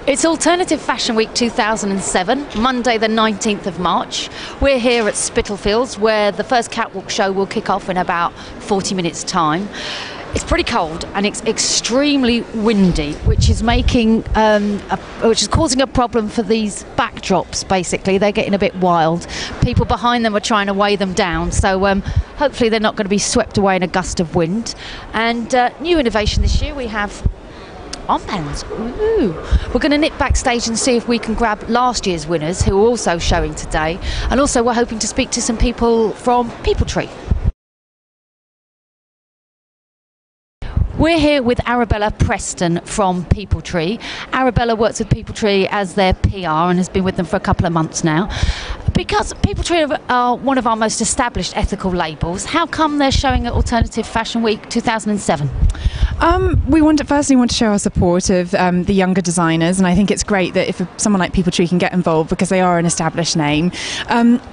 It's Alternative Fashion Week 2007, Monday the 19th of March. We're here at Spitalfields where the first catwalk show will kick off in about 40 minutes time. It's pretty cold and it's extremely windy, which is causing a problem for these backdrops. Basically, they're getting a bit wild. People behind them are trying to weigh them down, so hopefully they're not going to be swept away in a gust of wind. And new innovation this year, we have armbands. Ooh. We're going to nip backstage and see if we can grab last year's winners who are also showing today, and also we're hoping to speak to some people from People Tree. We're here with Arabella Preston from People Tree. Arabella works with People Tree as their PR and has been with them for a couple of months now. Because People Tree are one of our most established ethical labels, how come they're showing at Alternative Fashion Week 2007? We firstly want to show our support of the younger designers, and I think it's great that if someone like People Tree can get involved because they are an established name.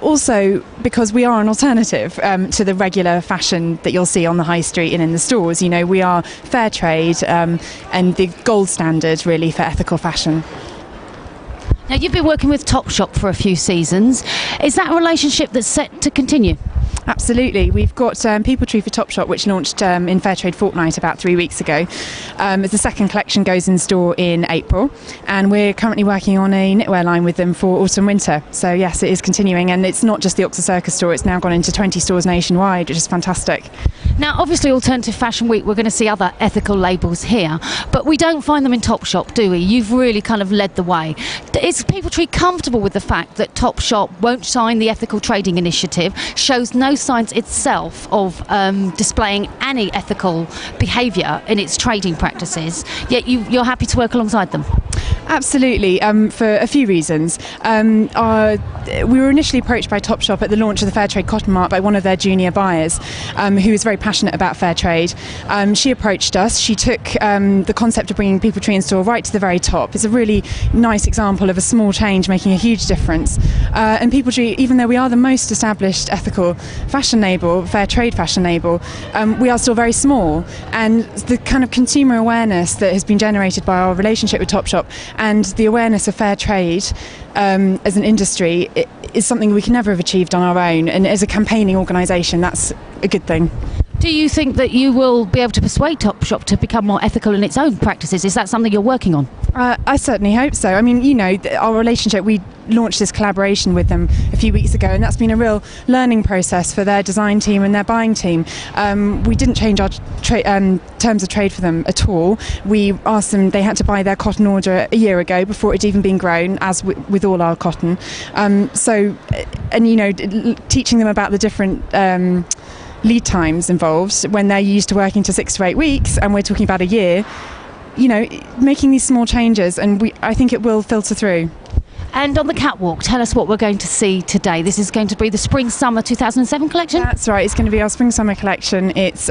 Also because we are an alternative to the regular fashion that you'll see on the high street and in the stores. You know, we are fair trade and the gold standard really for ethical fashion. Now, you've been working with Topshop for a few seasons. Is that a relationship that's set to continue? Absolutely. We've got People Tree for Topshop, which launched in Fairtrade Fortnight about 3 weeks ago. As the second collection goes in store in April, and we're currently working on a knitwear line with them for autumn-winter. So yes, it is continuing, and it's not just the Oxford Circus store, it's now gone into 20 stores nationwide, which is fantastic. Now, obviously, Alternative Fashion Week, we're going to see other ethical labels here, but we don't find them in Topshop, do we? You've really kind of led the way. Is People Tree comfortable with the fact that Topshop won't sign the Ethical Trading Initiative, shows no signs itself of displaying any ethical behaviour in its trading practices, yet you're happy to work alongside them? Absolutely, for a few reasons. We were initially approached by Topshop at the launch of the Fairtrade Cotton Mart by one of their junior buyers who is very passionate about fair trade. She approached us. She took the concept of bringing People Tree in store right to the very top. It's a really nice example of a small change making a huge difference. And People Tree, even though we are the most established ethical fashion label, fair trade fashion label, we are still very small. And the kind of consumer awareness that has been generated by our relationship with Topshop and the awareness of fair trade as an industry is something we can never have achieved on our own, and as a campaigning organisation that's a good thing. Do you think that you will be able to persuade Topshop to become more ethical in its own practices? Is that something you're working on? I certainly hope so. I mean, you know, our relationship, we launched this collaboration with them a few weeks ago, and that's been a real learning process for their design team and their buying team. We didn't change our terms of trade for them at all. We asked them, they had to buy their cotton order a year ago before it had even been grown, as with all our cotton. And you know, teaching them about the different lead times involved when they're used to working to 6 to 8 weeks, and we're talking about a year. You know, making these small changes, and I think it will filter through. And on the catwalk, tell us what we're going to see today. This is going to be the Spring-Summer 2007 collection? That's right, it's going to be our Spring-Summer collection. It's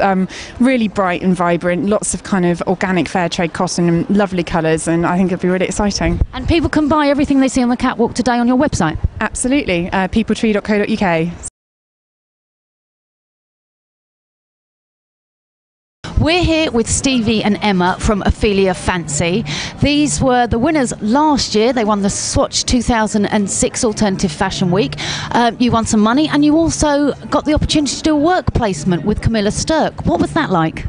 really bright and vibrant, lots of kind of organic fair trade cotton and lovely colours, and I think it'll be really exciting. And people can buy everything they see on the catwalk today on your website? Absolutely, peopletree.co.uk. We're here with Stevie and Emma from Ophelia Fancy. These were the winners last year. They won the Swatch 2006 Alternative Fashion Week. You won some money, and you also got the opportunity to do a work placement with Camilla Sturck. What was that like?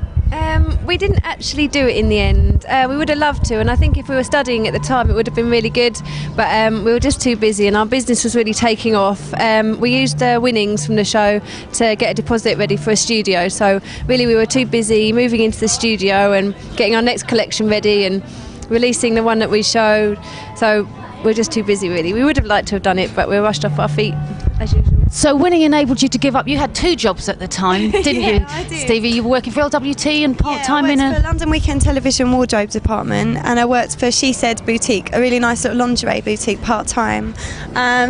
We didn't actually do it in the end. We would have loved to, and I think if we were studying at the time it would have been really good, but we were just too busy and our business was really taking off. We used the winnings from the show to get a deposit ready for a studio, so really we were too busy moving into the studio and getting our next collection ready and releasing the one that we showed, so we're just too busy really. We would have liked to have done it, but we were rushed off our feet as usual. So winning enabled you to give up. You had 2 jobs at the time, didn't Yeah, you, I did. Stevie? You were working for LWT and part-time in I worked for London Weekend Television Wardrobe Department, and I worked for She Said Boutique, a really nice little lingerie boutique part-time.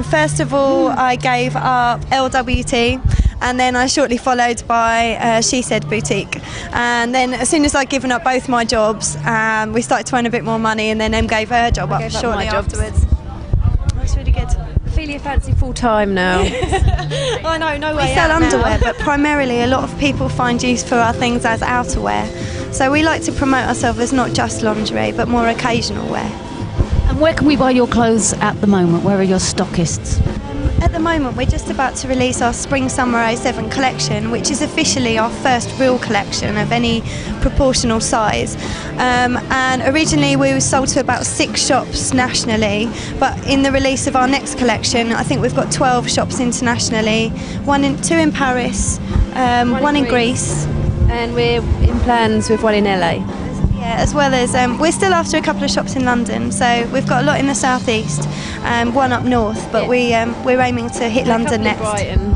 First of all, I gave up LWT, and then I shortly followed by She Said Boutique. And then as soon as I'd given up both my jobs, we started to earn a bit more money, and then Em gave her job up shortly afterwards. That's really good. Ophelia Fancy full time now. I know, no way. We sell underwear, but primarily a lot of people find use for our things as outerwear. So we like to promote ourselves as not just lingerie, but more occasional wear. And where can we buy your clothes at the moment? Where are your stockists? At the moment, we're just about to release our Spring/Summer '07 collection, which is officially our first real collection of any proportional size. And originally we were sold to about 6 shops nationally, but in the release of our next collection, I think we've got 12 shops internationally, 2 in Paris, one in Greece. And we're in plans with one in LA. Yeah, as well as we're still after a couple of shops in London, so we've got a lot in the southeast, one up north, but we're aiming to hit London next. Brighton.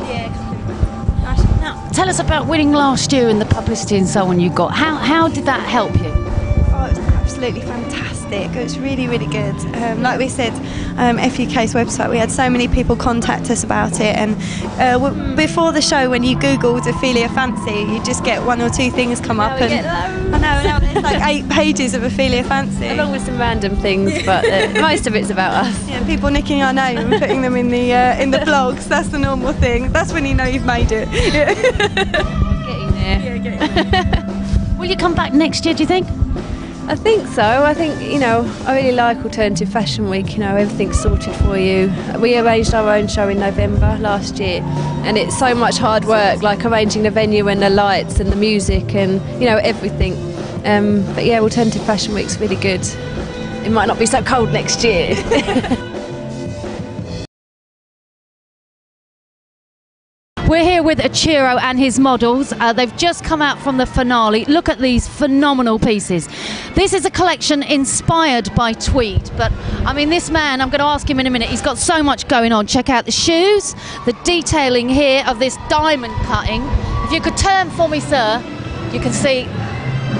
Now, tell us about winning last year and the publicity and so on you got. How did that help you? Oh, it was absolutely fantastic. It was really, really good. Like we said, FUK's website, we had so many people contact us about it, and before the show, when you googled Ophelia Fancy, you just get 1 or 2 things come up, and I know now there's like 8 pages of Ophelia Fancy, along with some random things, but most of it's about us. Yeah, people nicking our name and putting them in the blogs. That's the normal thing. That's when you know you've made it. Getting there. Yeah, getting there. Will you come back next year, do you think? I think so. I think, I really like Alternative Fashion Week. Everything's sorted for you. We arranged our own show in November last year, and it's so much hard work, like arranging the venue and the lights and the music and, everything. But yeah, Alternative Fashion Week's really good. It might not be so cold next year. We're here with Ichiro and his models. They've just come out from the finale. Look at these phenomenal pieces. This is a collection inspired by tweed, but I mean, this man, I'm going to ask him in a minute, he's got so much going on. Check out the shoes, the detailing here of this diamond cutting. If you could turn for me, sir, you can see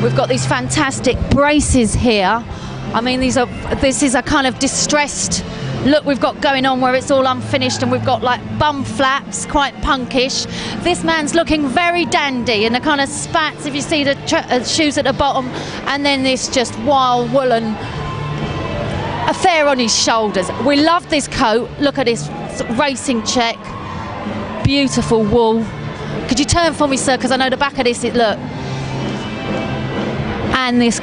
we've got these fantastic braces here. I mean, this is a kind of distressed look we've got going on where it's all unfinished, and we've got like bum flaps, quite punkish. This man's looking very dandy in the kind of spats, if you see the shoes at the bottom, and then this just wild woolen affair on his shoulders. We love this coat. Look at this racing check, beautiful wool. Could you turn for me, sir, because I know the back of this, look. And this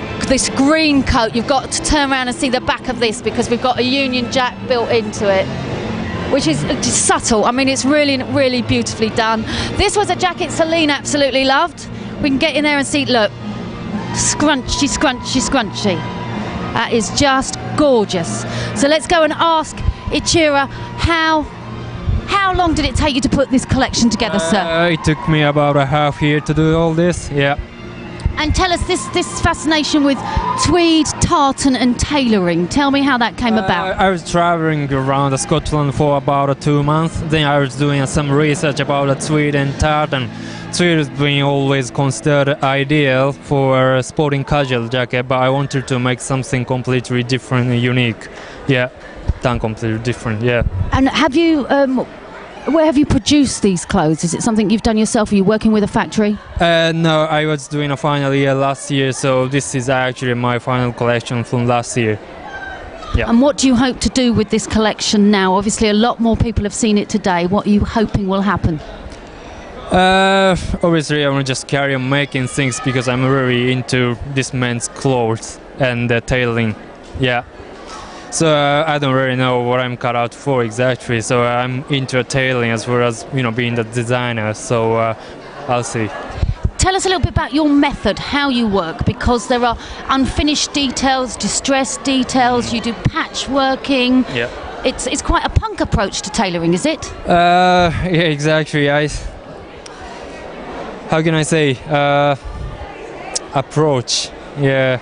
green coat, you've got to turn around and see the back of this, because we've got a Union Jack built into it, which is just subtle. I mean, it's really, really beautifully done. This was a jacket Celine absolutely loved. We can get in there and see, look, scrunchy, scrunchy, scrunchy. That is just gorgeous. So let's go and ask Ichiro, how long did it take you to put this collection together, sir? It took me about a half year to do all this, yeah. And tell us this fascination with tweed, tartan and tailoring. Tell me how that came about. I was traveling around Scotland for about 2 months. Then I was doing some research about tweed and tartan. Tweed has been always considered ideal for a sporting casual jacket, but I wanted to make something completely different and unique. Yeah, done completely different, yeah. And have you... where have you produced these clothes? Is it something you've done yourself? Are you working with a factory? No, I was doing a final year last year, so this is actually my final collection from last year. Yeah. And what do you hope to do with this collection now? Obviously, a lot more people have seen it today. What are you hoping will happen? Obviously, I want to just carry on making things because I'm really into this men's clothes and tailoring. Yeah. So I don't really know what I'm cut out for exactly. So I'm into tailoring as well as being the designer. So I'll see. Tell us a little bit about your method, how you work, because there are unfinished details, distressed details. You do patchworking. Yeah. It's quite a punk approach to tailoring, is it? Yeah, exactly. How can I say? Approach. Yeah.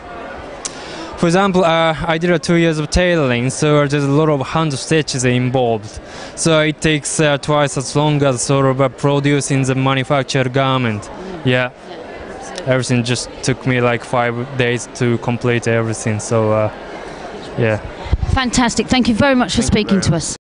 For example, I did 2 years of tailoring, so there's a lot of hand stitches involved. So it takes twice as long as sort of producing the manufactured garment. Yeah, everything just took me like 5 days to complete everything. So yeah. Fantastic. Thank you very much for speaking to us.